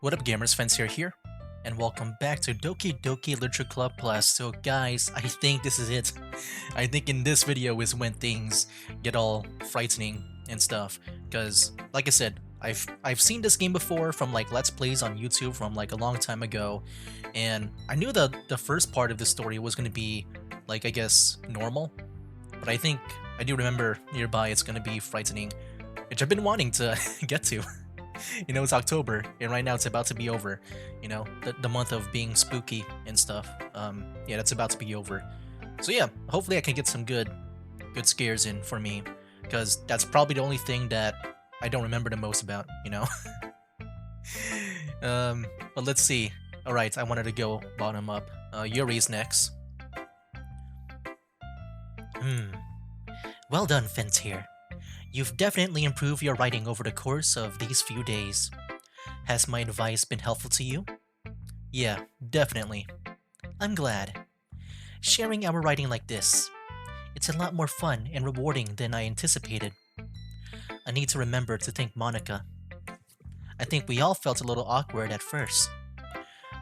What up, gamers? Fence here, and welcome back to Doki Doki Literature Club Plus. So, guys, I think this is it. I think in this video is when things get all frightening and stuff. Because, like I said, I've seen this game before from like Let's Plays on YouTube from like a long time ago, and I knew that the first part of the story was going to be like I guess normal, but I think I do remember nearby it's going to be frightening, which I've been wanting to get to. It's October, and right now it's about to be over. The month of being spooky and stuff. Yeah, that's about to be over. So yeah, hopefully I can get some good scares in for me, because that's probably the only thing that I don't remember the most about. But let's see. All right, I wanted to go bottom up. Yuri's next. Well done, Fentir. You've definitely improved your writing over the course of these few days. Has my advice been helpful to you? Yeah, definitely. I'm glad. Sharing our writing like this, it's a lot more fun and rewarding than I anticipated. I need to remember to thank Monica. I think we all felt a little awkward at first,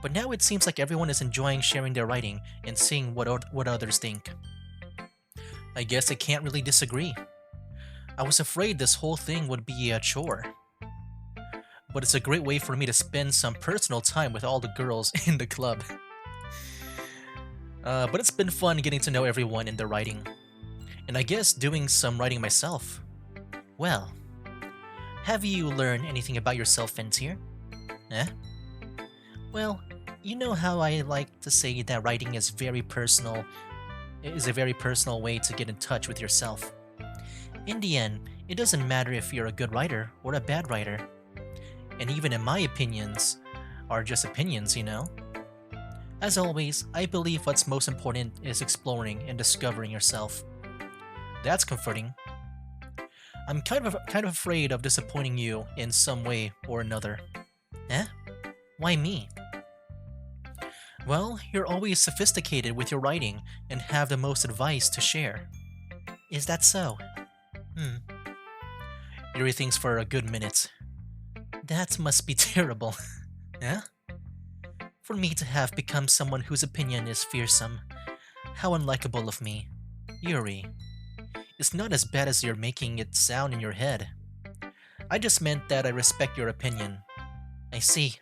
but now it seems like everyone is enjoying sharing their writing and seeing what others think. I guess I can't really disagree. I was afraid this whole thing would be a chore. But it's a great way for me to spend some personal time with all the girls in the club. But it's been fun getting to know everyone in the writing. And I guess doing some writing myself. Well, have you learned anything about yourself, Fentir? Eh? Well, you know how I like to say that writing is a very personal way to get in touch with yourself. In the end, it doesn't matter if you're a good writer or a bad writer. And even in my opinions are just opinions. As always, I believe what's most important is exploring and discovering yourself. That's comforting. I'm kind of afraid of disappointing you in some way or another. Eh? Why me? Well, you're always sophisticated with your writing and have the most advice to share. Is that so? Yuri thinks for a good minute. That must be terrible. Eh? For me to have become someone whose opinion is fearsome. How unlikable of me. Yuri. It's not as bad as you're making it sound in your head. I just meant that I respect your opinion. I see.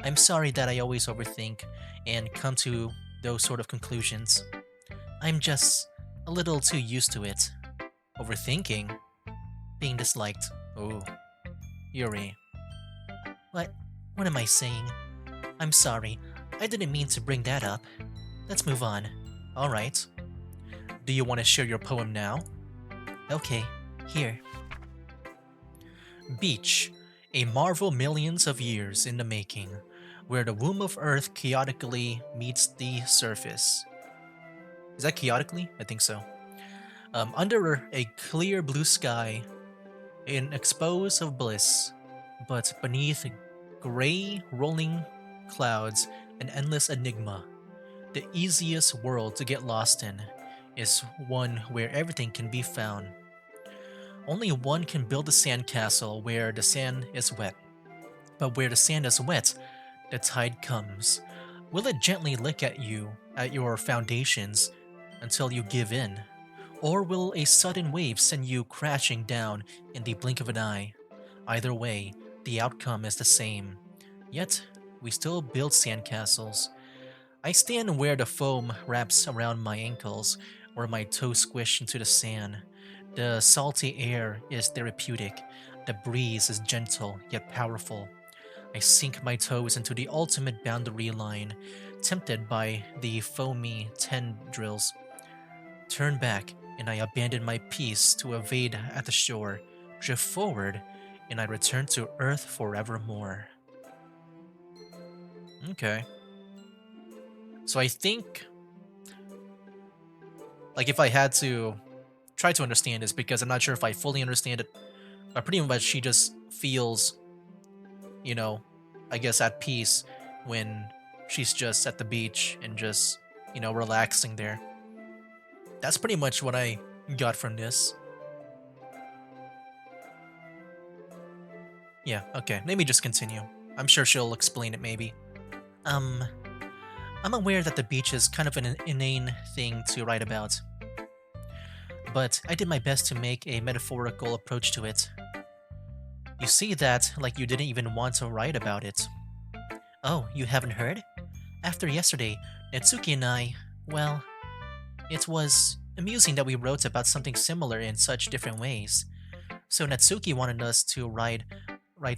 I'm sorry that I always overthink and come to those sort of conclusions. I'm just a little too used to it. Overthinking? Being disliked. Oh. Yuri. What am I saying? I'm sorry. I didn't mean to bring that up. Let's move on. Alright. Do you want to share your poem now? Okay, here. Beach. A marvel millions of years in the making, where the womb of Earth chaotically meets the surface. Is that chaotically? I think so. Under a clear blue sky, an expose of bliss, but beneath gray rolling clouds, an endless enigma. The easiest world to get lost in is one where everything can be found. Only one can build a sandcastle where the sand is wet. But where the sand is wet, the tide comes. Will it gently lick at you, at your foundations, until you give in? Or will a sudden wave send you crashing down in the blink of an eye? Either way, the outcome is the same. Yet, we still build sandcastles. I stand where the foam wraps around my ankles, where my toes squish into the sand. The salty air is therapeutic. The breeze is gentle yet powerful. I sink my toes into the ultimate boundary line, tempted by the foamy tendrils. Turn back, and I abandon my peace to evade at the shore, drift forward, and I return to Earth forevermore. Okay. So I think, like, if I had to try to understand this, because I'm not sure if I fully understand it, but pretty much she just feels, I guess at peace when she's just at the beach and just, relaxing there. That's pretty much what I got from this. Yeah, okay, let me just continue. I'm sure she'll explain it maybe. Um, I'm aware that the beach is kind of an inane thing to write about, but I did my best to make a metaphorical approach to it. You see that like you didn't even want to write about it. Oh, you haven't heard? After yesterday, Netsuki and I, well, it was amusing that we wrote about something similar in such different ways. So Natsuki wanted us to write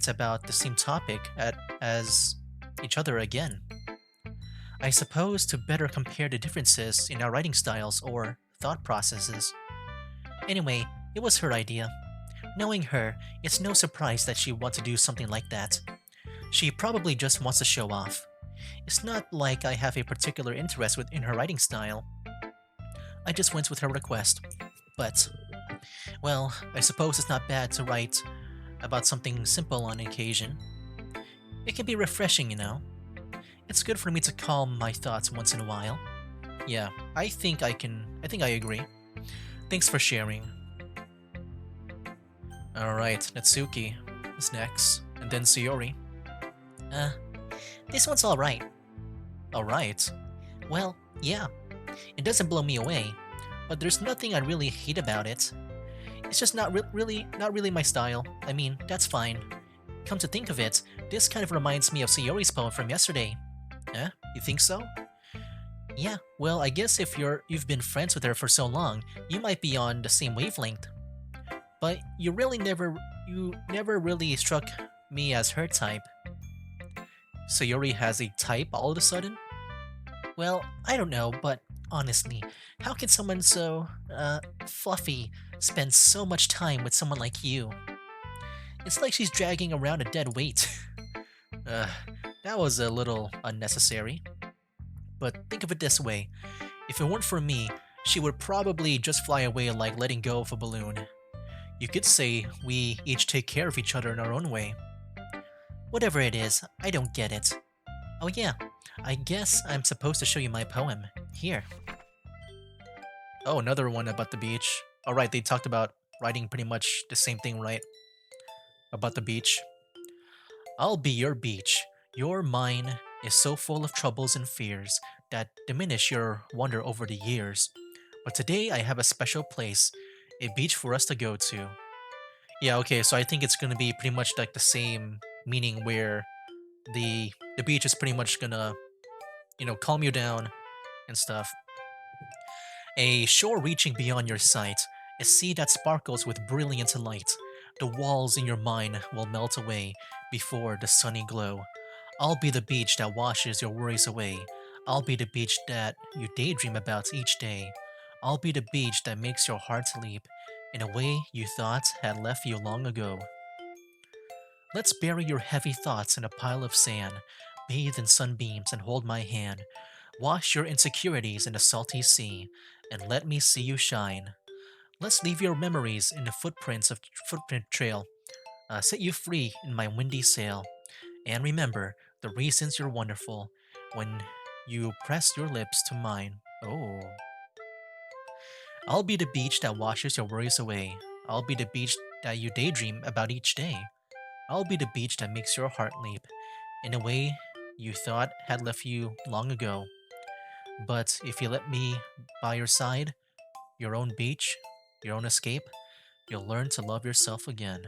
about the same topic as each other again. I suppose to better compare the differences in our writing styles or thought processes. Anyway, it was her idea. Knowing her, it's no surprise that she wants to do something like that. She probably just wants to show off. It's not like I have a particular interest in her writing style. I just went with her request. But, well, I suppose it's not bad to write about something simple on occasion. It can be refreshing, you know. It's good for me to calm my thoughts once in a while. Yeah, I think I agree. Thanks for sharing. Alright, Natsuki is next, and then Sayori. Uh, this one's alright. Alright. Well, yeah, it doesn't blow me away, but there's nothing I really hate about it. It's just not really my style. I mean, that's fine. Come to think of it, this kind of reminds me of Sayori's poem from yesterday. Eh? You think so? Yeah, well, I guess if you've been friends with her for so long, you might be on the same wavelength. But you never really struck me as her type. Sayori has a type all of a sudden? Well, I don't know, but honestly, how can someone so, fluffy spend so much time with someone like you? It's like she's dragging around a dead weight. uh, that was a little unnecessary. But think of it this way, if it weren't for me, she would probably just fly away like letting go of a balloon. You could say we each take care of each other in our own way. Whatever it is, I don't get it. Oh yeah, I guess I'm supposed to show you my poem. Here. Oh, another one about the beach. Alright, they talked about writing pretty much the same thing, right? About the beach. I'll be your beach. Your mine is so full of troubles and fears that diminish your wonder over the years. But today I have a special place, a beach for us to go to. Yeah, okay, so I think it's gonna be pretty much like the same meaning where the beach is pretty much gonna, calm you down and stuff. A shore reaching beyond your sight, a sea that sparkles with brilliant light. The walls in your mind will melt away before the sunny glow. I'll be the beach that washes your worries away. I'll be the beach that you daydream about each day. I'll be the beach that makes your heart leap in a way you thought had left you long ago. Let's bury your heavy thoughts in a pile of sand, bathe in sunbeams and hold my hand. Wash your insecurities in the salty sea, and let me see you shine. Let's leave your memories in the footprint trail. Set you free in my windy sail. And remember the reasons you're wonderful when you press your lips to mine. Oh. I'll be the beach that washes your worries away. I'll be the beach that you daydream about each day. I'll be the beach that makes your heart leap in a way you thought had left you long ago. But if you let me by your side, your own beach, your own escape, you'll learn to love yourself again.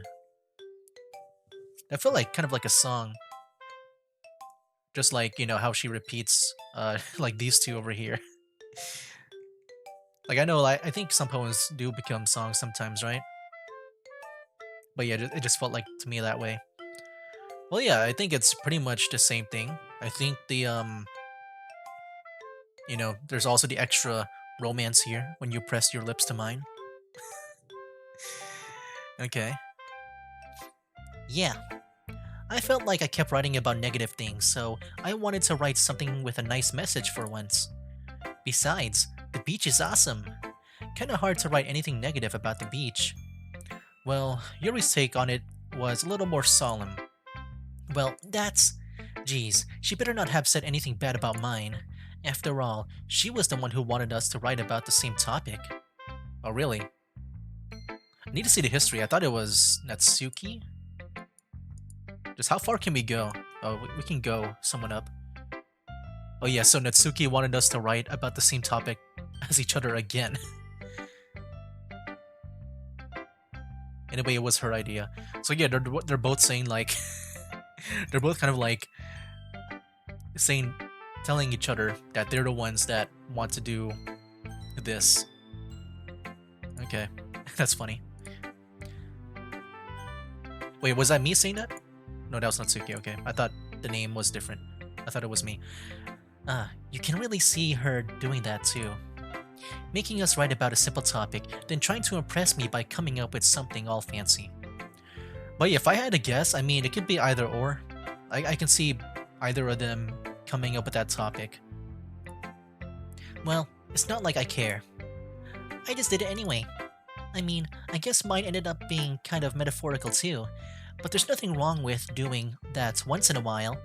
I feel like kind of like a song. Just like, how she repeats like these two over here. Like I know I think some poems do become songs sometimes, right? But yeah, it just felt like to me that way. Well, yeah, I think it's pretty much the same thing. I think there's also the extra romance here when you press your lips to mine. Okay. Yeah. I felt like I kept writing about negative things, so I wanted to write something with a nice message for once. Besides, the beach is awesome. Kinda hard to write anything negative about the beach. Well, Yuri's take on it was a little more solemn. Well, that's... Geez, she better not have said anything bad about mine. After all, she was the one who wanted us to write about the same topic. Oh, really? I need to see the history. I thought it was Natsuki? Just how far can we go? Oh, we can go someone up. Oh yeah, so Natsuki wanted us to write about the same topic as each other again. Anyway, it was her idea. So yeah, they're both saying like they're both kind of like saying telling each other that they're the ones that want to do this. Okay. That's funny. Wait, was that me saying that? No, that was Natsuki. Okay. I thought the name was different. I thought it was me. You can really see her doing that too. Making us write about a simple topic, then trying to impress me by coming up with something all fancy. But yeah, if I had to guess, I mean, it could be either or. I can see either of them coming up with that topic. Well, it's not like I care. I just did it anyway. I mean, I guess mine ended up being kind of metaphorical too, but there's nothing wrong with doing that once in a while.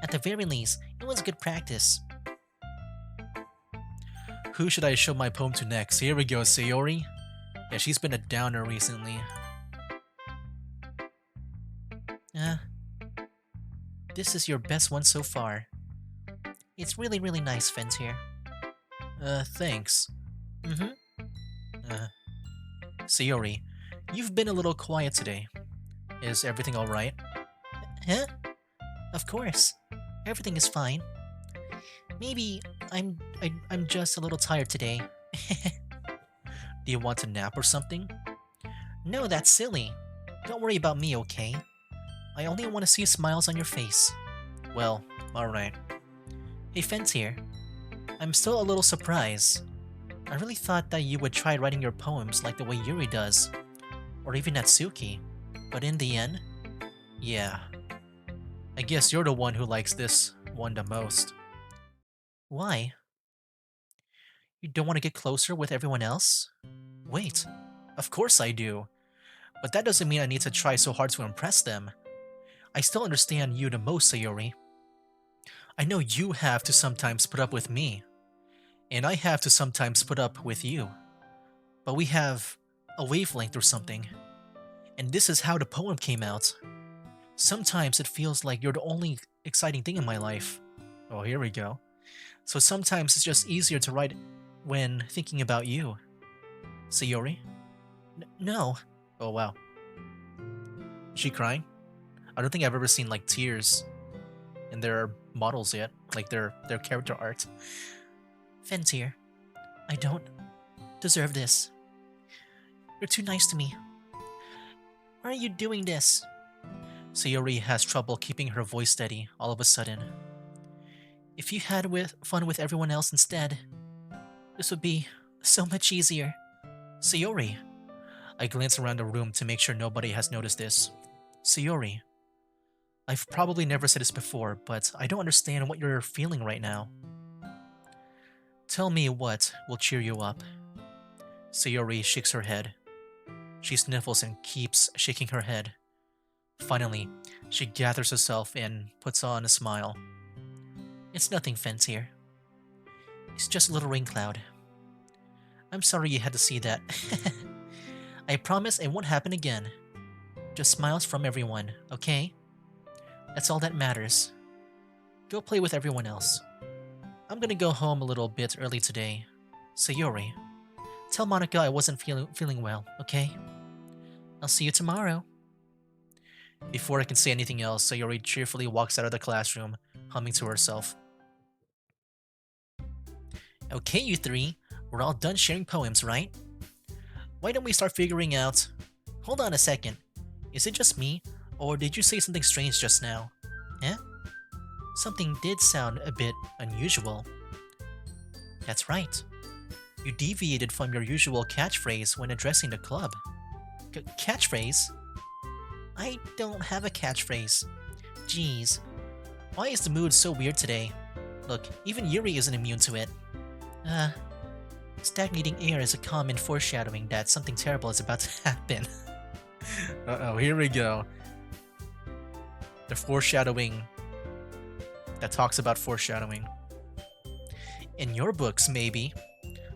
At the very least, it was good practice. Who should I show my poem to next? Here we go, Sayori. Yeah, she's been a downer recently. This is your best one so far. It's really, really nice, Fentir. Thanks. Sayori, you've been a little quiet today. Is everything alright? Huh? Of course. Everything is fine. Maybe I'm just a little tired today. Do you want to nap or something? No, that's silly. Don't worry about me, okay? I only want to see smiles on your face. Well, alright. Hey Fentir, I'm still a little surprised. I really thought that you would try writing your poems like the way Yuri does. Or even Natsuki. But in the end, yeah. I guess you're the one who likes this one the most. Why? You don't want to get closer with everyone else? Wait, of course I do. But that doesn't mean I need to try so hard to impress them. I still understand you the most, Sayori. I know you have to sometimes put up with me. And I have to sometimes put up with you. But we have a wavelength or something. And this is how the poem came out. Sometimes it feels like you're the only exciting thing in my life. Oh, here we go. So sometimes it's just easier to write when thinking about you. Sayori? No. Oh, wow. Is she crying? I don't think I've ever seen, like, tears in their models yet. Like, their character art. Fentir, I don't deserve this. You're too nice to me. Why are you doing this? Sayori has trouble keeping her voice steady all of a sudden. If you had fun with everyone else instead, this would be so much easier. Sayori. I glance around the room to make sure nobody has noticed this. Sayori. I've probably never said this before, but I don't understand what you're feeling right now. Tell me what will cheer you up. Sayori shakes her head. She sniffles and keeps shaking her head. Finally, she gathers herself and puts on a smile. It's nothing, Fentir. It's just a little rain cloud. I'm sorry you had to see that. I promise it won't happen again. Just smiles from everyone, okay? That's all that matters. Go play with everyone else. I'm gonna go home a little bit early today. Sayori, tell Monica I wasn't feeling well, okay? I'll see you tomorrow. Before I can say anything else, Sayori cheerfully walks out of the classroom, humming to herself. Okay, you three, we're all done sharing poems, right? Why don't we start figuring out... Hold on a second. Is it just me, or did you say something strange just now? Eh? Something did sound a bit unusual. That's right. You deviated from your usual catchphrase when addressing the club. Catchphrase? I don't have a catchphrase. Jeez. Why is the mood so weird today? Look, even Yuri isn't immune to it. Stagnating air is a common foreshadowing that something terrible is about to happen. Uh-oh, here we go. The foreshadowing that talks about foreshadowing. In your books, maybe.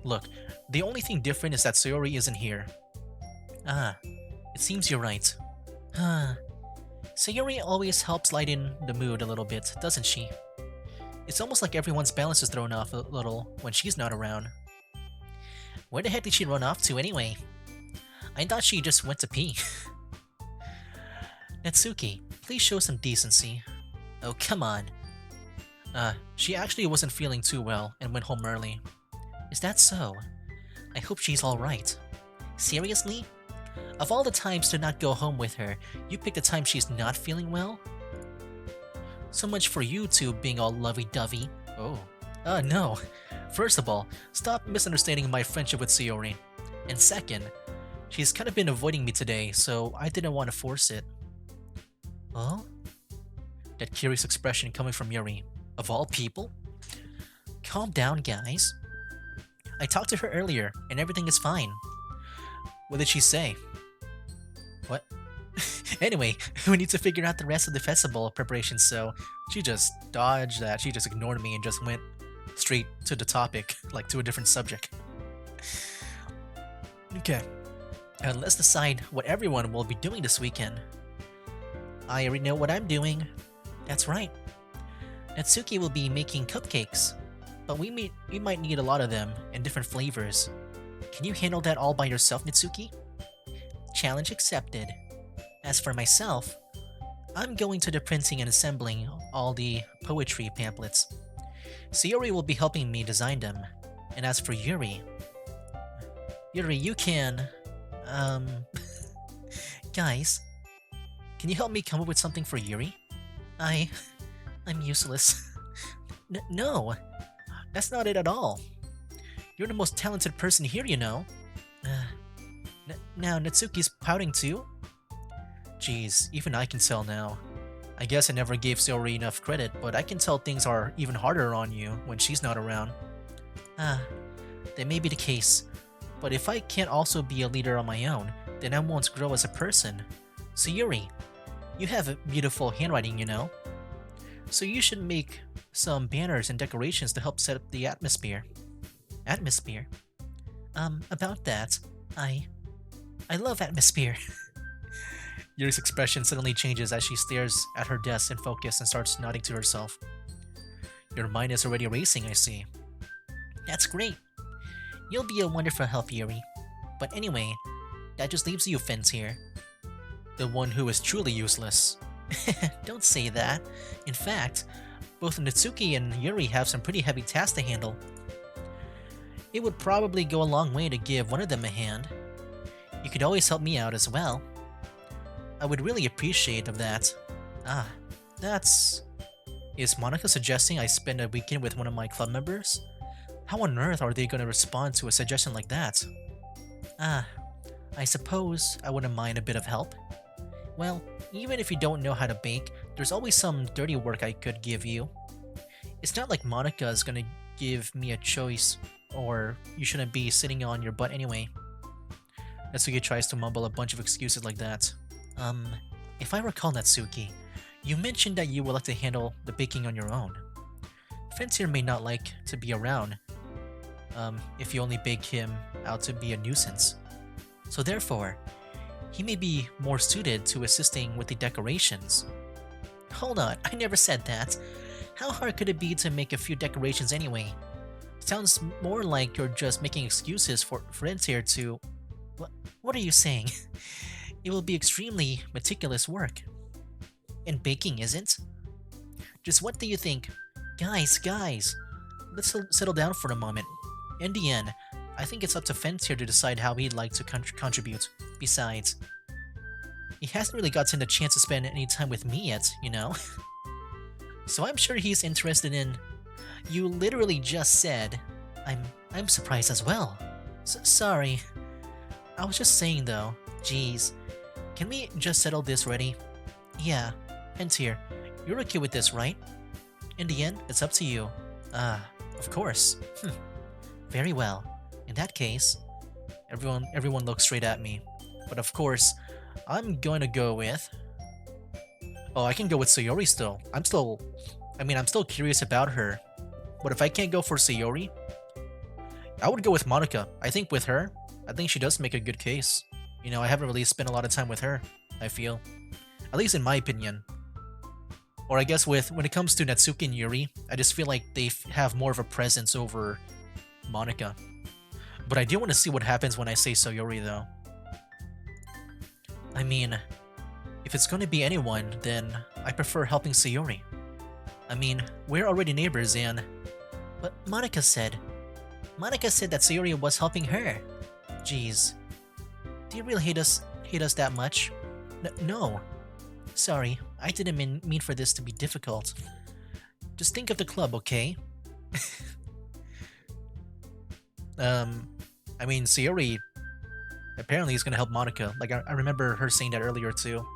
Look, the only thing different is that Sayori isn't here. It seems you're right. Sayori always helps lighten the mood a little bit, doesn't she? It's almost like everyone's balance is thrown off a little when she's not around. Where the heck did she run off to anyway? I thought she just went to pee. Natsuki, please show some decency. Oh, come on. She actually wasn't feeling too well and went home early. Is that so? I hope she's alright. Seriously? Of all the times to not go home with her, you picked a time she's not feeling well? So much for you two being all lovey-dovey. Oh. No. First of all, stop misunderstanding my friendship with Sayori. And second, she's kind of been avoiding me today, so I didn't want to force it. Oh? That curious expression coming from Yuri. Of all people? Calm down, guys. I talked to her earlier, and everything is fine. What did she say? What? Anyway, we need to figure out the rest of the festival preparations, so she just dodged that. She just ignored me and just went straight to the topic, like to a different subject. Okay. Let's decide what everyone will be doing this weekend. I already know what I'm doing. That's right. Natsuki will be making cupcakes, but we might need a lot of them in different flavors. Can you handle that all by yourself, Natsuki? Challenge accepted. As for myself, I'm going to the printing and assembling all the poetry pamphlets. Sayori will be helping me design them. And as for Yuri, you can... Guys, can you help me come up with something for Yuri? I'm useless. No, that's not it at all. You're the most talented person here, you know. Now Natsuki's pouting too? Jeez, even I can tell now. I guess I never gave Sayori enough credit, but I can tell things are even harder on you when she's not around. That may be the case, but if I can't also be a leader on my own, then I won't grow as a person. Sayori, you have a beautiful handwriting, you know. So you should make some banners and decorations to help set up the atmosphere. Atmosphere? About that, I love atmosphere. Yuri's expression suddenly changes as she stares at her desk in focus and starts nodding to herself. Your mind is already racing, I see. That's great. You'll be a wonderful help, Yuri. But anyway, that just leaves you Fins here. The one who is truly useless. Don't say that. In fact, both Natsuki and Yuri have some pretty heavy tasks to handle. It would probably go a long way to give one of them a hand. You could always help me out as well. I would really appreciate of that. That's... Is Monica suggesting I spend a weekend with one of my club members? How on earth are they gonna respond to a suggestion like that? I suppose I wouldn't mind a bit of help. Well, even if you don't know how to bake, there's always some dirty work I could give you. It's not like Monica is gonna give me a choice, or you shouldn't be sitting on your butt anyway. Natsuki tries to mumble a bunch of excuses like that. If I recall, Natsuki, you mentioned that you would like to handle the baking on your own. Fins here may not like to be around, if you only bake him out to be a nuisance. So therefore, he may be more suited to assisting with the decorations. Hold on, I never said that. How hard could it be to make a few decorations anyway? Sounds more like you're just making excuses for Fins here to... What are you saying? It will be extremely meticulous work. And baking isn't? Just what do you think? Guys, let's settle down for a moment. In the end, I think it's up to Fins here to decide how he'd like to contribute. Besides, he hasn't really gotten a chance to spend any time with me yet, you know? So I'm sure he's interested in... You literally just said... I'm surprised as well. Sorry. I was just saying though, geez. Can we just settle this already? Yeah, Fins here. You're okay with this, right? In the end, it's up to you. Of course. Very well. In that case, everyone looks straight at me. But of course, I'm going to go with... Oh, I can go with Sayori still. I'm still curious about her. But if I can't go for Sayori, I would go with Monica. I think with her, I think she does make a good case. You know, I haven't really spent a lot of time with her, I feel. At least in my opinion. Or I guess when it comes to Natsuki and Yuri, I just feel like they have more of a presence over Monica. But I do want to see what happens when I say Sayori though. I mean, if it's gonna be anyone, then I prefer helping Sayori. I mean, we're already neighbors and... But Monica said that Sayori was helping her. Jeez. Do you really hate us that much? No. Sorry, I didn't mean for this to be difficult. Just think of the club, okay? I mean, Sayori apparently is gonna help Monica. Like, I remember her saying that earlier too.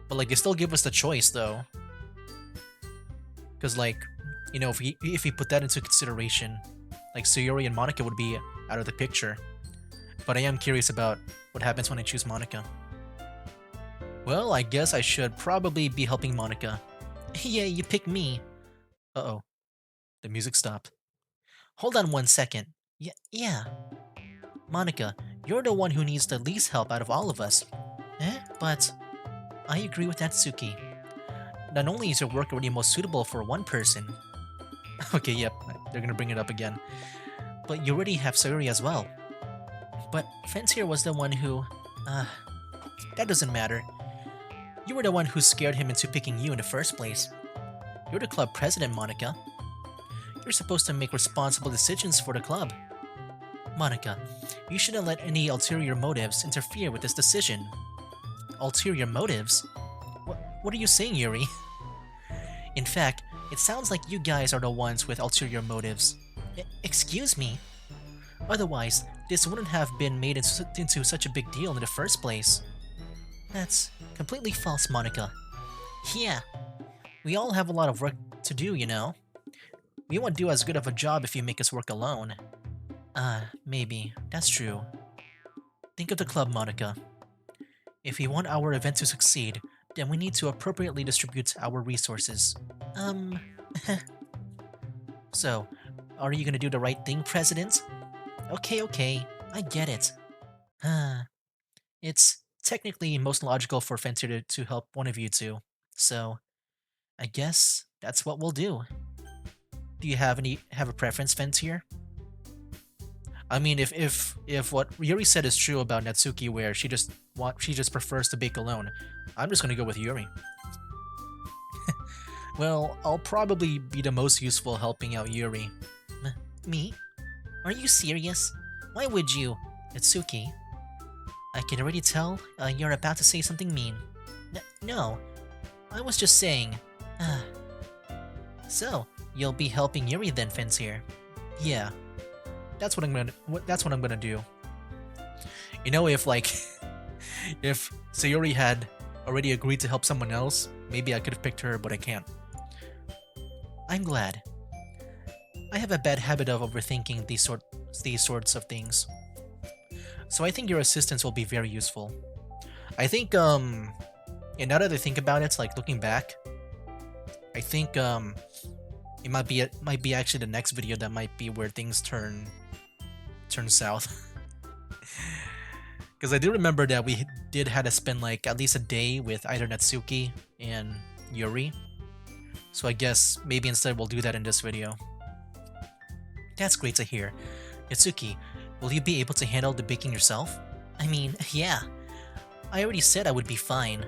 But like, they still give us the choice though. Because like, you know, if we put that into consideration, like Sayori and Monica would be out of the picture. But I am curious about what happens when I choose Monica. Well, I guess I should probably be helping Monica. Yeah, you picked me. Uh-oh. The music stopped. Hold on 1 second. Yeah. Monica, you're the one who needs the least help out of all of us. But I agree with Natsuki. Not only is your work already most suitable for one person. Okay, yep, they're gonna bring it up again. But you already have Sayori as well. But Fence here was the one who... that doesn't matter. You were the one who scared him into picking you in the first place. You're the club president, Monica. You're supposed to make responsible decisions for the club. Monica, you shouldn't let any ulterior motives interfere with this decision. Ulterior motives? What are you saying, Yuri? In fact, it sounds like you guys are the ones with ulterior motives. Excuse me? Otherwise, this wouldn't have been made into such a big deal in the first place. That's completely false, Monica. Yeah, we all have a lot of work to do, you know? We won't do as good of a job if you make us work alone. Maybe. That's true. Think of the club, Monica. If we want our event to succeed, then we need to appropriately distribute our resources. So, are you gonna do the right thing, President? Okay, I get it. It's technically most logical for Fencer to help one of you two, so I guess that's what we'll do. Do you have a preference, Fencer? I mean, if what Yuri said is true about Natsuki, where she just prefers to bake alone, I'm just gonna go with Yuri. Well, I'll probably be the most useful helping out Yuri. Me? Are you serious? Why would you? Natsuki? I can already tell you're about to say something mean. No, I was just saying. So, you'll be helping Yuri then, Fencer? Yeah. That's what I'm gonna do. You know, if like if Sayori had already agreed to help someone else, maybe I could have picked her, but I can't. I'm glad. I have a bad habit of overthinking these sorts of things. So I think your assistance will be very useful. I think and now that I think about it, like looking back, I think it might be actually the next video that might be where things turn south. Because I do remember that we did have to spend like at least a day with either Natsuki and Yuri. So I guess maybe instead we'll do that in this video. That's great to hear. Natsuki, will you be able to handle the baking yourself? I mean, yeah. I already said I would be fine.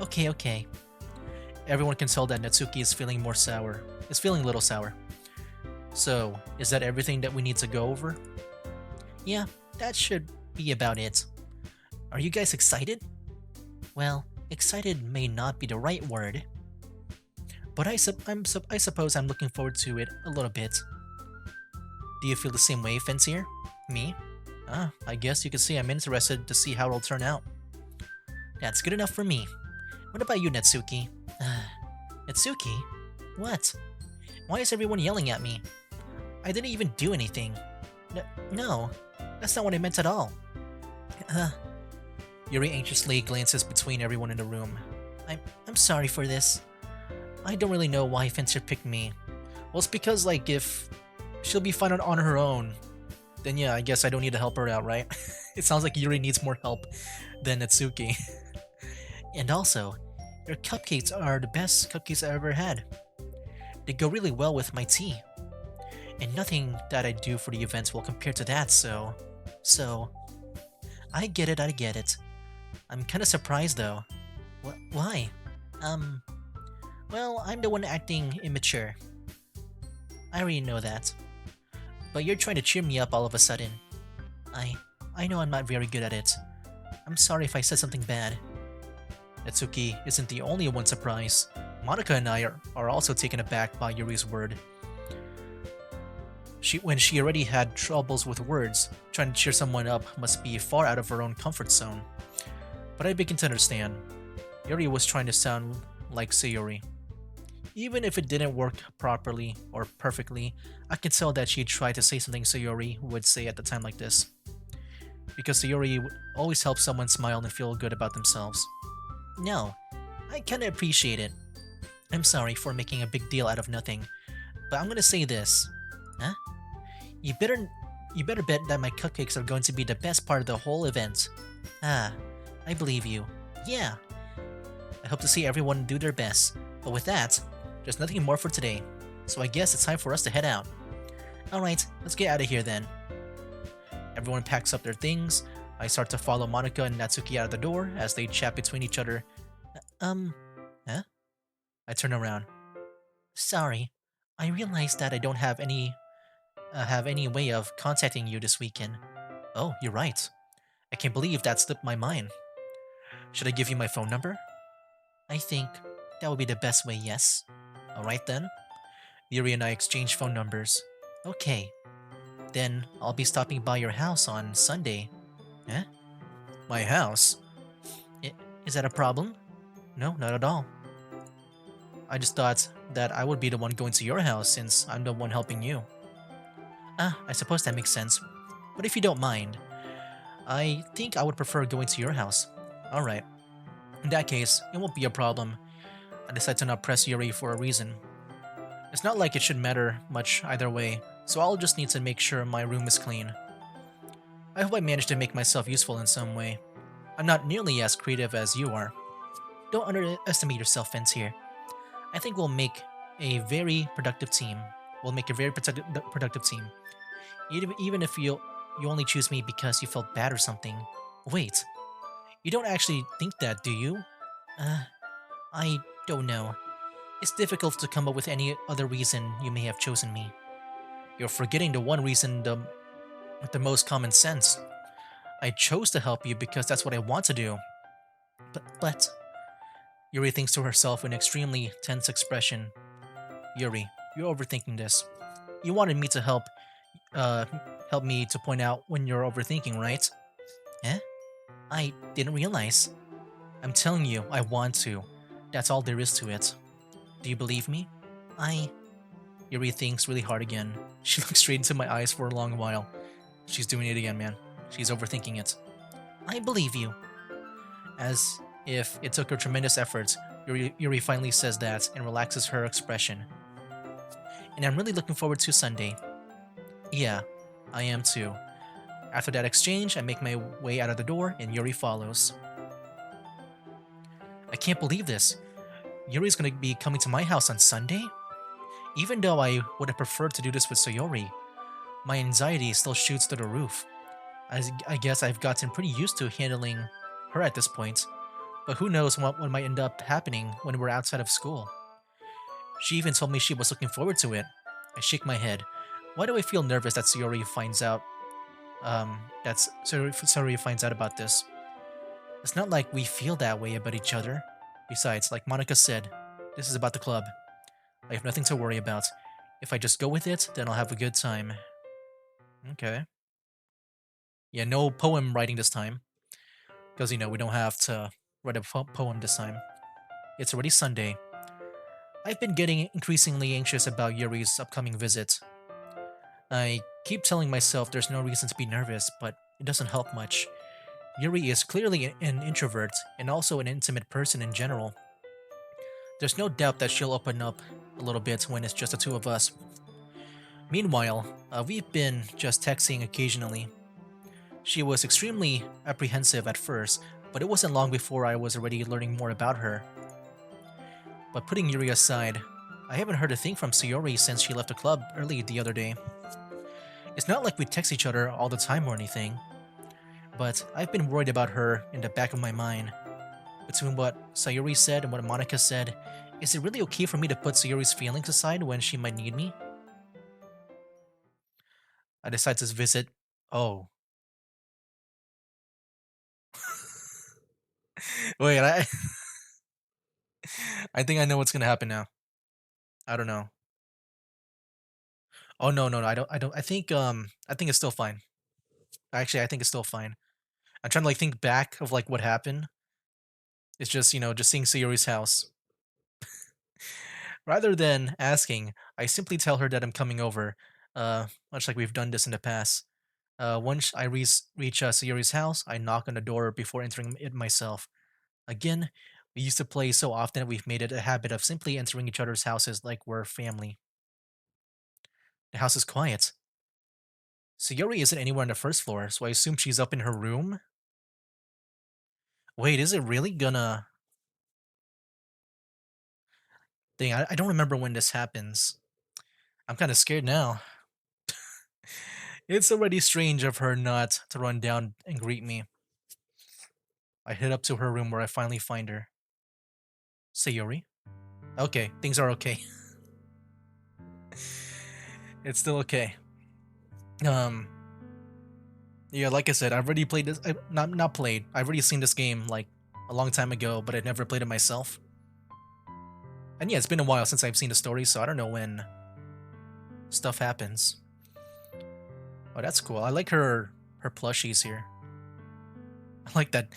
Okay. Everyone can tell that Natsuki is feeling a little sour. So, is that everything that we need to go over? Yeah, that should be about it. Are you guys excited? Well, excited may not be the right word. But I suppose I'm looking forward to it a little bit. Do you feel the same way, Fencer? Me? I guess you could say I'm interested to see how it'll turn out. That's good enough for me. What about you, Natsuki? Natsuki? What? Why is everyone yelling at me? I didn't even do anything. No, that's not what I meant at all. Yuri anxiously glances between everyone in the room. I'm sorry for this. I don't really know why Fencer picked me. Well, it's because, like, if she'll be fine on her own, then yeah, I guess I don't need to help her out, right? It sounds like Yuri needs more help than Natsuki. And also, your cupcakes are the best cupcakes I ever had. They go really well with my tea. And nothing that I do for the events will compare to that, so... I get it, I get it. I'm kinda surprised though. Why? Um, well, I'm the one acting immature. I already know that. But you're trying to cheer me up all of a sudden. I... I know I'm not very good at it. I'm sorry if I said something bad. Natsuki isn't the only one surprised. Monica and I are also taken aback by Yuri's word. When she already had troubles with words, trying to cheer someone up must be far out of her own comfort zone. But I begin to understand. Yuri was trying to sound like Sayori. Even if it didn't work properly or perfectly, I can tell that she tried to say something Sayori would say at a time like this. Because Sayori always helps someone smile and feel good about themselves. No, I kinda appreciate it. I'm sorry for making a big deal out of nothing, but I'm gonna say this. Huh? You better bet that my cupcakes are going to be the best part of the whole event. Ah, I believe you. Yeah. I hope to see everyone do their best, but with that, there's nothing more for today, so I guess it's time for us to head out. Alright, let's get out of here then. Everyone packs up their things. I start to follow Monica and Natsuki out of the door as they chat between each other. Huh? I turn around. Sorry, I realized that I don't have any way of contacting you this weekend. Oh, you're right. I can't believe that slipped my mind. Should I give you my phone number? I think that would be the best way, yes. Alright then. Yuri and I exchange phone numbers. Okay. Then I'll be stopping by your house on Sunday. Eh? My house? Is that a problem? No, not at all. I just thought that I would be the one going to your house since I'm the one helping you. Ah, I suppose that makes sense. But if you don't mind, I think I would prefer going to your house. Alright. In that case, it won't be a problem. I decide to not press Yuri for a reason. It's not like it should matter much either way, so I'll just need to make sure my room is clean. I hope I managed to make myself useful in some way. I'm not nearly as creative as you are. Don't underestimate yourself, Vince here. I think we'll make a very productive team. We'll make a very productive team. Even if you only choose me because you felt bad or something. Wait, you don't actually think that, do you? I don't know. It's difficult to come up with any other reason you may have chosen me. You're forgetting the one reason with the most common sense. I chose to help you because that's what I want to do. But Yuri thinks to herself with an extremely tense expression. Yuri, you're overthinking this. You wanted me to help me to point out when you're overthinking, right? Eh? I didn't realize. I'm telling you, I want to. That's all there is to it. Do you believe me? Yuri thinks really hard again. She looks straight into my eyes for a long while. She's doing it again, man. She's overthinking it. I believe you. As if it took her tremendous efforts, Yuri finally says that and relaxes her expression. And I'm really looking forward to Sunday. Yeah, I am too. After that exchange, I make my way out of the door and Yuri follows. I can't believe this. Yuri's gonna be coming to my house on Sunday? Even though I would have preferred to do this with Sayori, my anxiety still shoots through the roof. I guess I've gotten pretty used to handling her at this point, but who knows what might end up happening when we're outside of school. She even told me she was looking forward to it. I shake my head. Why do I feel nervous that Sayori finds out Sayori finds out about this? It's not like we feel that way about each other. Besides, like Monica said, this is about the club. I have nothing to worry about. If I just go with it, then I'll have a good time. Okay. Yeah, no poem writing this time. Because, we don't have to write a poem this time. It's already Sunday. I've been getting increasingly anxious about Yuri's upcoming visit. I keep telling myself there's no reason to be nervous, but it doesn't help much. Yuri is clearly an introvert and also an intimate person in general. There's no doubt that she'll open up a little bit when it's just the two of us. Meanwhile, we've been just texting occasionally. She was extremely apprehensive at first, But it wasn't long before I was already learning more about her. But putting Yuri aside, I haven't heard a thing from Sayori since she left the club early the other day. It's not like we text each other all the time or anything, but I've been worried about her in the back of my mind. Between what Sayori said and what Monica said, is it really okay for me to put Sayori's feelings aside when she might need me? I decide to visit. Oh. Wait, I think I know what's gonna happen now. I don't know. Oh no, no, no, I think it's still fine. Actually, I think it's still fine. I'm trying to like think back of like what happened. It's just, just seeing Sayori's house. Rather than asking, I simply tell her that I'm coming over, much like we've done this in the past. Once I reach Sayori's house, I knock on the door before entering it myself. Again, we used to play so often that we've made it a habit of simply entering each other's houses like we're family. The house is quiet. Sayori isn't anywhere on the first floor, so I assume she's up in her room. Wait, is it really gonna? Dang, I don't remember when this happens. I'm kind of scared now. It's already strange of her not to run down and greet me. I head up to her room where I finally find her. Sayori? Okay, things are okay. It's still okay. Um, yeah, like I said, I've already played this. Not played. I've already seen this game like a long time ago, but I've never played it myself. And yeah, it's been a while since I've seen the story, so I don't know when stuff happens. Oh, that's cool. I like her plushies here. I like that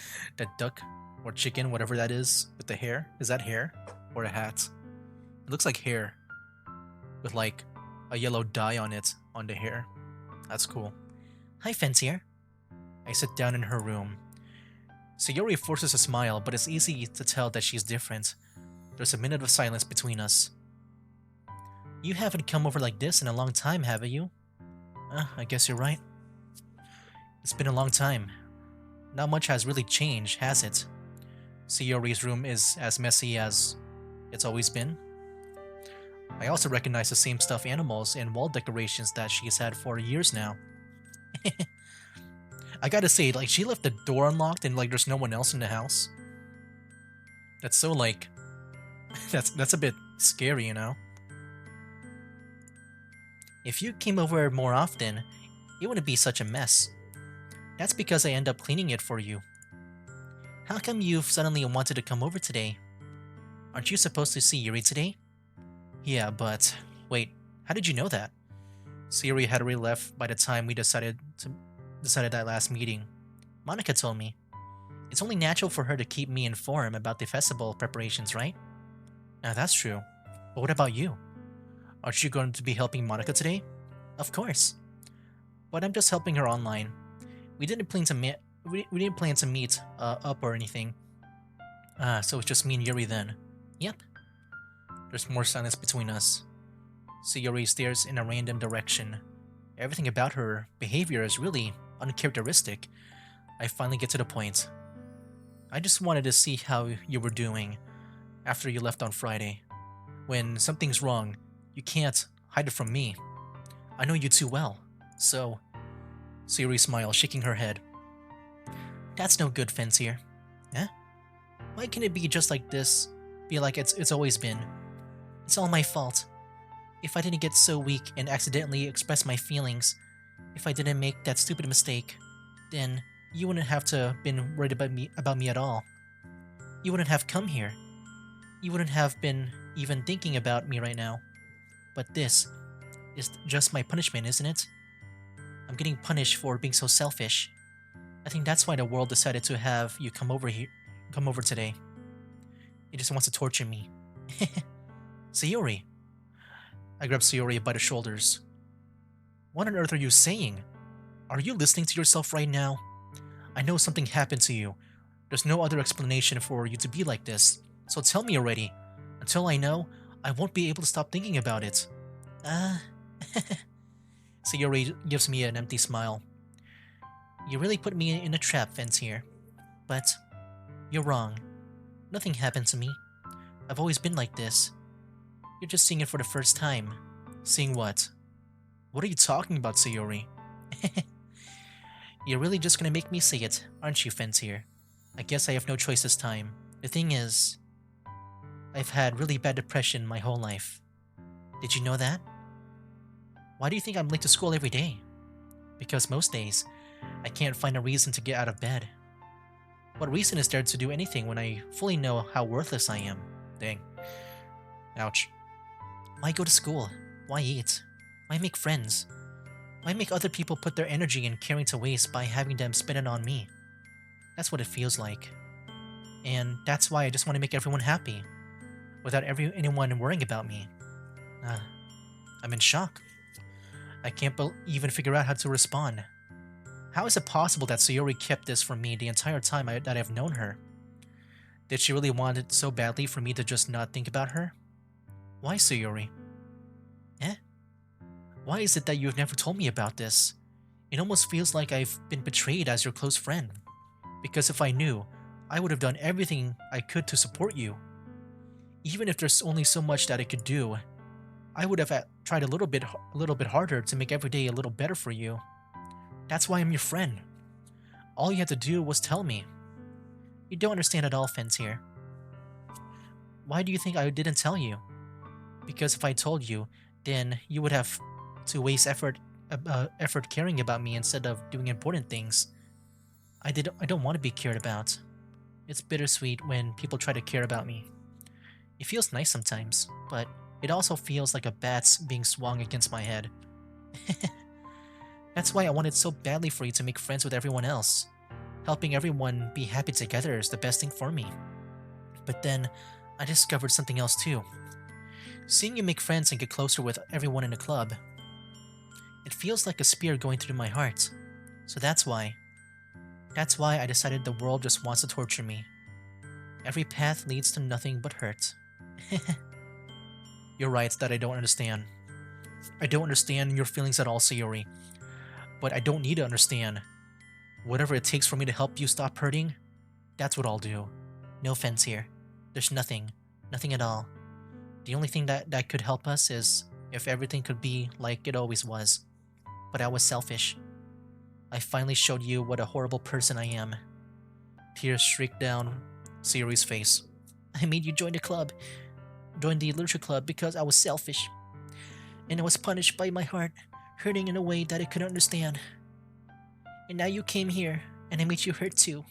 duck or chicken, whatever that is, with the hair. Is that hair or a hat? It looks like hair with like a yellow dye on it on the hair. That's cool. Hi, Fancier. I sit down in her room. Sayori forces a smile, but it's easy to tell that she's different. There's a minute of silence between us. You haven't come over like this in a long time, have you? I guess you're right. It's been a long time. Not much has really changed, has it? Sayori's room is as messy as it's always been. I also recognize the same stuffed animals and wall decorations that she's had for years now. I gotta say, like, she left the door unlocked and, like, there's no one else in the house. That's so, like, that's a bit scary, you know? If you came over more often, it wouldn't be such a mess. That's because I end up cleaning it for you. How come you've suddenly wanted to come over today? Aren't you supposed to see Yuri today? Yeah, but wait, how did you know that? Sayori had already left by the time we decided that last meeting. Monica told me. It's only natural for her to keep me informed about the festival preparations, right? Now that's true. But what about you? Aren't you going to be helping Monica today? Of course. But I'm just helping her online. We didn't plan to meet. We didn't plan to meet up or anything. So it's just me and Yuri then. Yep. There's more silence between us. Sayori stares in a random direction. Everything about her behavior is really uncharacteristic. I finally get to the point. I just wanted to see how you were doing after you left on Friday. When something's wrong, you can't hide it from me. I know you too well. So, Sayori smiles, shaking her head. That's no good, Fancier. Eh? Why can it be just like this? Be like it's always been. It's all my fault. If I didn't get so weak and accidentally express my feelings, if I didn't make that stupid mistake, then you wouldn't have to been worried about me at all. You wouldn't have come here. You wouldn't have been even thinking about me right now. But this is just my punishment, isn't it? I'm getting punished for being so selfish. I think that's why the world decided to have you come over today. It just wants to torture me. Sayori. I grab Sayori by the shoulders. What on earth are you saying? Are you listening to yourself right now? I know something happened to you. There's no other explanation for you to be like this. So tell me already. Until I know, I won't be able to stop thinking about it. Uh... Sayori gives me an empty smile. You really put me in a trap, Fence here. But You're wrong. Nothing happened to me. I've always been like this. You're just seeing it for the first time. Seeing what? What are you talking about, Sayori? You're really just gonna make me say it, aren't you, Fentir? I guess I have no choice this time. The thing is, I've had really bad depression my whole life. Did you know that? Why do you think I'm late to school every day? Because most days, I can't find a reason to get out of bed. What reason is there to do anything when I fully know how worthless I am? Dang. Ouch. Why go to school? Why eat? Why make friends? Why make other people put their energy and caring to waste by having them spend it on me? That's what it feels like. And that's why I just want to make everyone happy, without anyone worrying about me. Uh, I'm in shock. I can't even figure out how to respond. How is it possible that Sayori kept this from me the entire time that I've known her? Did she really want it so badly for me to just not think about her? Why, Sayori? Eh? Why is it that you've never told me about this? It almost feels like I've been betrayed as your close friend. Because if I knew, I would have done everything I could to support you. Even if there's only so much that I could do, I would have tried a little bit harder to make every day a little better for you. That's why I'm your friend. All you had to do was tell me. You don't understand at all, Fentir. Why do you think I didn't tell you? Because if I told you, then you would have to waste effort caring about me instead of doing important things. I don't want to be cared about. It's bittersweet when people try to care about me. It feels nice sometimes, but it also feels like a bat's being swung against my head. That's why I wanted so badly for you to make friends with everyone else. Helping everyone be happy together is the best thing for me. But then, I discovered something else too. Seeing you make friends and get closer with everyone in the club, it feels like a spear going through my heart. So that's why. That's why I decided the world just wants to torture me. Every path leads to nothing but hurt. You're right that I don't understand. I don't understand your feelings at all, Sayori. But I don't need to understand. Whatever it takes for me to help you stop hurting, that's what I'll do. No offense here. There's nothing. Nothing at all. The only thing that could help us is if everything could be like it always was. But I was selfish. I finally showed you what a horrible person I am. Tears streaked down Sayori's face. I made you join the club. Join the literature club because I was selfish. And I was punished by my heart, hurting in a way that I couldn't understand. And now you came here, and I made you hurt too.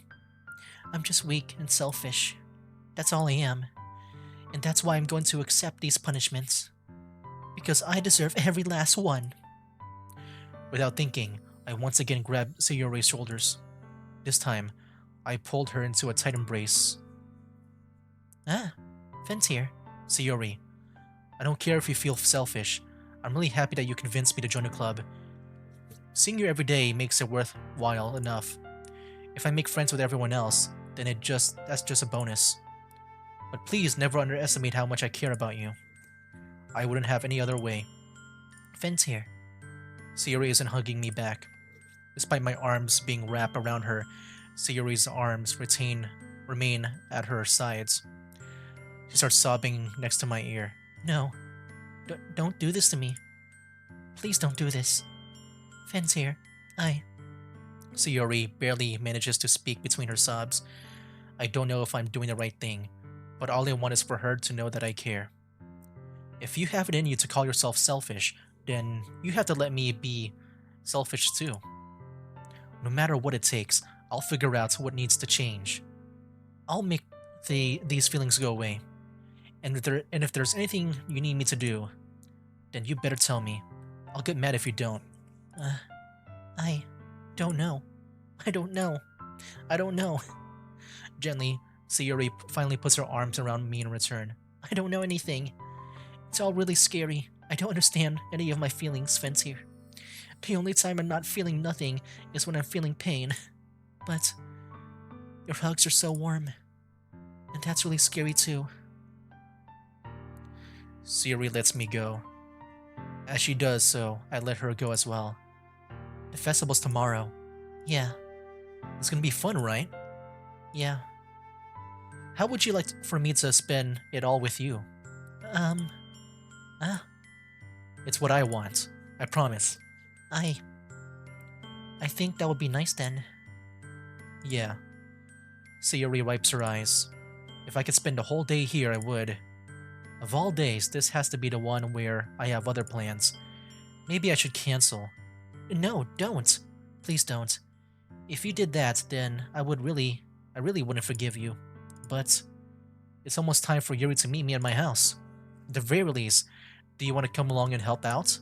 I'm just weak and selfish. That's all I am. And that's why I'm going to accept these punishments. Because I deserve every last one. Without thinking, I once again grabbed Sayori's shoulders. This time, I pulled her into a tight embrace. Ah, Fentir, Sayori. I don't care if you feel selfish. I'm really happy that you convinced me to join the club. Seeing you every day makes it worthwhile enough. If I make friends with everyone else, then that's just a bonus. But please never underestimate how much I care about you. I wouldn't have any other way. Fentir. Sayori isn't hugging me back. Despite my arms being wrapped around her, Sayori's arms remain at her sides. She starts sobbing next to my ear. No. Don't do this to me. Please don't do this. Fentir, Sayori barely manages to speak between her sobs. I don't know if I'm doing the right thing, but all I want is for her to know that I care. If you have it in you to call yourself selfish, then you have to let me be selfish too. No matter what it takes, I'll figure out what needs to change. I'll make these feelings go away. And if there's anything you need me to do, then you better tell me. I'll get mad if you don't. I don't know. I don't know. I don't know. Gently, Sayori finally puts her arms around me in return. I don't know anything. It's all really scary. I don't understand any of my feelings, Fentir. The only time I'm not feeling nothing is when I'm feeling pain. But your hugs are so warm. And that's really scary too. Sayori lets me go. As she does so, I let her go as well. The festival's tomorrow. Yeah. It's gonna be fun, right? Yeah. How would you like for me to spend it all with you? Um, uh, it's what I want. I promise. I I think that would be nice then. Yeah. Sayori wipes her eyes. If I could spend a whole day here, I would. Of all days, this has to be the one where I have other plans. Maybe I should cancel. No, don't. Please don't. If you did that, then I really wouldn't forgive you. But it's almost time for Yuri to meet me at my house. At the very least, do you want to come along and help out?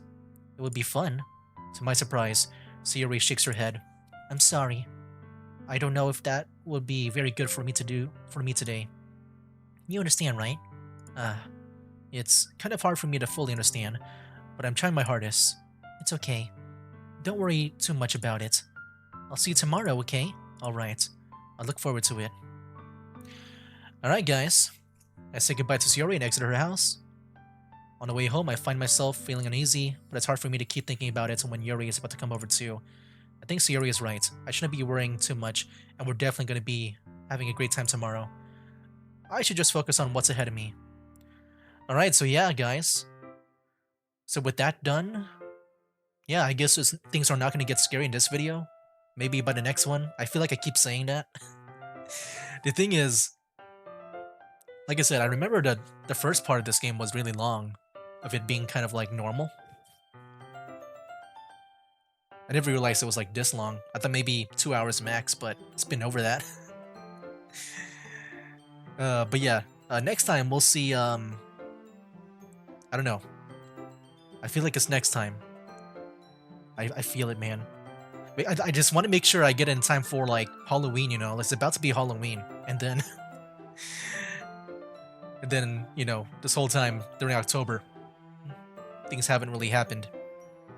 It would be fun. To my surprise, Sayori shakes her head. I'm sorry. I don't know if that would be very good for me to do for me today. You understand, right? Uh, it's kind of hard for me to fully understand, but I'm trying my hardest. It's okay. Don't worry too much about it. I'll see you tomorrow, okay? Alright. I look forward to it. Alright, guys. I say goodbye to Sayori and exit her house. On the way home, I find myself feeling uneasy, but it's hard for me to keep thinking about it when Yuri is about to come over too. I think Sayori is right. I shouldn't be worrying too much, and we're definitely going to be having a great time tomorrow. I should just focus on what's ahead of me. Alright, so yeah, guys. So with that done, yeah, I guess things are not going to get scary in this video. Maybe by the next one. I feel like I keep saying that. The thing is, like I said, I remember that the first part of this game was really long, of it being kind of like normal. I never realized it was like this long. I thought maybe 2 hours max, but it's been over that. But yeah, next time we'll see, I don't know. I feel like it's next time. I feel it, man. I just want to make sure I get in time for like Halloween, you know. It's about to be Halloween, and then and then, you know, this whole time during October, things haven't really happened.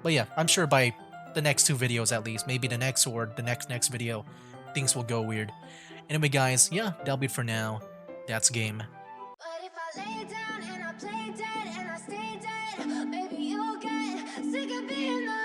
But yeah, I'm sure by the next two videos at least, maybe the next or the next video, things will go weird. Anyway, guys, yeah, that'll be it for now. That's game. But if I lay down and I play dead and I stay dead, baby, you'll get sick of being the